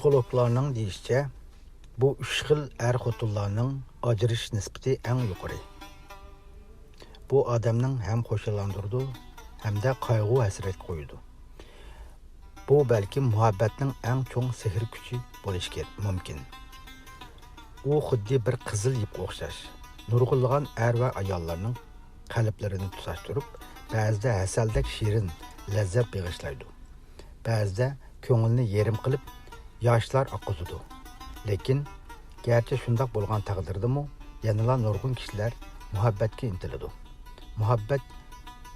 Psixologlarning deyishicha, bu 3 xil xotinlarning ajrashish nisbati eng yuqori. Bu odamning ham xo'shalandirdi, hamda qayg'u hasrat qo'ydi. Bu balki muhabbatning eng cho'ng sehr kuchi bo'lishi mumkin. U xuddi bir qizil ipga o'xshash, nurg'unlagan va ayollarning qalblarini tutashtirib, ba'zida hasaldek shirin lazzat bag'ishlaydi. Ba'zida ko'ngilni yerim qilib, yoshlar oqizadi. Lekin garchi shundoq bo'lgan taqdirdami, yanala nurg'un kishilar muhabbatga intiladi. Muhabbat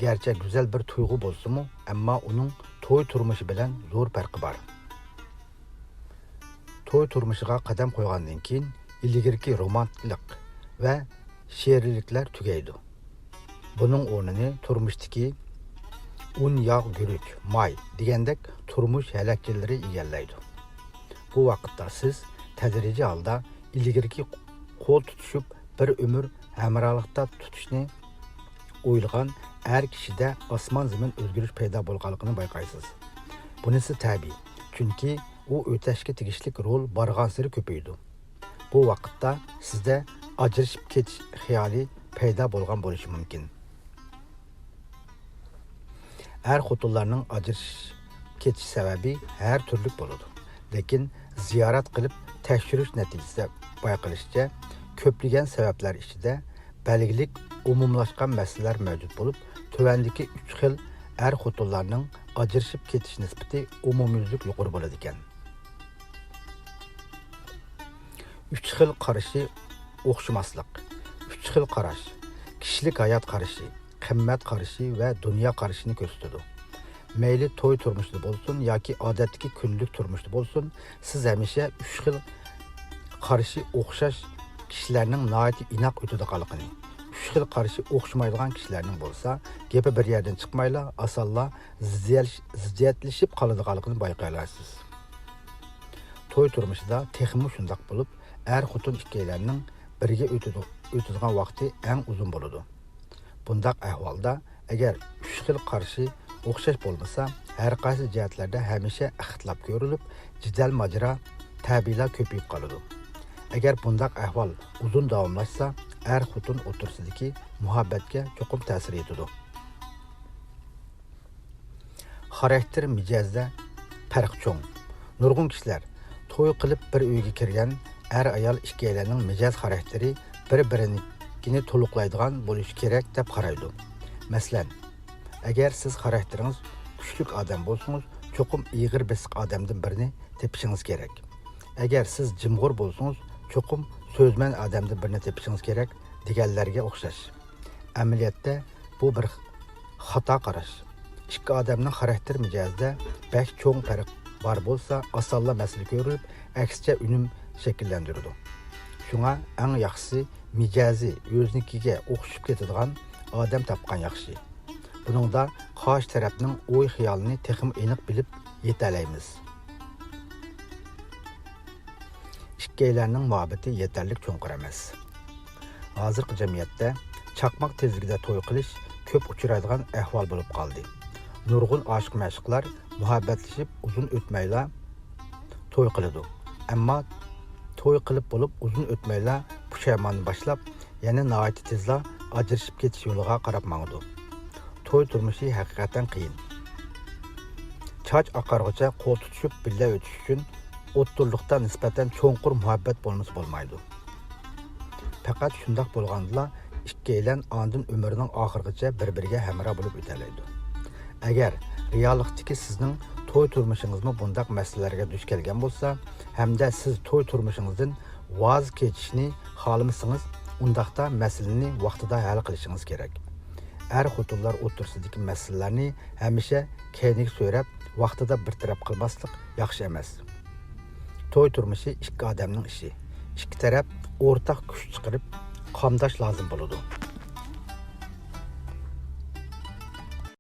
garchi go'zal bir tuyg'u bo'lsa-mu, ammo uning to'y turmushi bilan zo'r farqi bor. To'y turmushiga qadam qo'ygandan keyin ilgirki romantiklik va she'rliklar tugaydi. Buning o'rnini turmushdagi un, yog', guruch, may degandek turmush halakchilari egallaydi. Bu vaqtda siz tadrijiy holda ilgirki qo'l tutishib bir umr hamrohlikda tutishni o'ylagan har kishida osmon zamin o'zgarish paydo bo'lganligini bayqaysiz. Bunisi tabiiy, chunki u o'tashga tegishli rol borgan sari ko'paydi. Bu vaqtda sizda ajrashib ketish xiyoli paydo bo'lgan bo'lishi mumkin. Xotinlarning ajrashib ketish sababi har turli bo'ladi. Lekin ziyorat qilib tekshirish natijasida bayqalishicha, ko'plagan sabablar ichida belgilik umumlashgan masalalar mavjud bo'lib, tuvandagi 3 xil xotinlarning ajrashib ketish nisbati umumyuzlik yuqori bo'ladi ekan. 3 xil qarashi o'xshamaslik, 3 xil qarash, kishilik hayot qarashi, qimmat qarashi va dunyo qarashini ko'rsatadi. Mayli to'y turmushida bo'lsin yoki odatdagi kunlik turmushda bo'lsin, siz hamisha 3 xil qarashi o'xshash kishilarning nihoyatda inoq o'tadiganligini, 3 xil qarashi o'xshamaydigan kishilarning bo'lsa, gapi bir yerdan chiqmayla, asalla ziddiyatlashib qoladiganligini bayqaylarsiz. To'y turmushida texmi shundoq bo'lib, xotin ikkalarning birga o'tadigan vaqti eng uzun bo'ladi. Bundaq ahvolda agar 3 xil qarashi o'xshash bo'lmasa, har qaysi jihatlarda hamisha ixtilof ko'rilib, jidal majra tabiiylar ko'payib qoladi. Agar bundaq ahvol uzun davomlashsa, xotin o'tirsidagi muhabbatga cho'qim ta'sir etadi. Xarakter mijozda farq cho'ng. Nurg'un kishilar to'y qilib bir uyga kirgan ayol ikkalarning mijoz xarakteri bir-birini to'liqlaydigan bo'lishi kerak deb qaraydi. Masalan, agar siz xarakteringiz kuchli odam bo'lsangiz, cho'qim ig'ir besiq odamdan birini tepishingiz kerak. Agar siz jimg'ur bo'lsangiz, cho'qim so'zman odamdan birini tepishingiz kerak deganlarga o'xshash. Amaliyotda bu bir xato qarash. Ikki odamning xarakter mijozida bak cho'ng farq bor bo'lsa, osonla masala ko'rib, aksicha unum shakllantiradi. Shunga eng yaxshisi mijozi o'zinikiga o'xshab ketadigan odam topgan yaxshi. Buningda qarshi tarafning o'y xiyolini texim aniq bilib yetalaymiz. Ikkalarning muhabbati yetarli cho'nqir emas. Hozirgi jamiyatda chaqmoq tezligida to'y qilish ko'p uchraydigan ahvol bo'lib qoldi. Nurg'un oshiq-mashqlar muhabbatlashib uzun o'tmayla to'y qiladi. Ammo to'y qilib bo'lib uzun o'tmayla pushaymonni boshlab, yana nihoyat tezla ajrashib ketish yo'liga qarab mangdi. To'y turmushi haqiqatan qiyin. Choch oqarg'icha qo'l tutishib birga o'tish uchun o'ttirliqda nisbatan cho'nqur muhabbat bo'lmasa bo'lmaydi. Faqat shundoq bo'lganda ikkalan ondan umrining oxirigacha bir-biriga hamroh bo'lib o'talaydi. Agar reallikdagi sizning to'y turmushingizmi bundaq masalalarga duch kelgan bo'lsa, hamda siz to'y turmushingizdan voz kechishni xohlamasangiz, undaqda masalani vaqtida hal qilishingiz kerak. Xotinlar o'tirsidagi masalalarni hamisha keyinga so'rab, vaqtida bir taraf qilmaslik yaxshi emas. To'y turmushi ikki odamning ishi. Ikki taraf o'rtaq kuch chiqarib, qamdash lozim bo'ladi.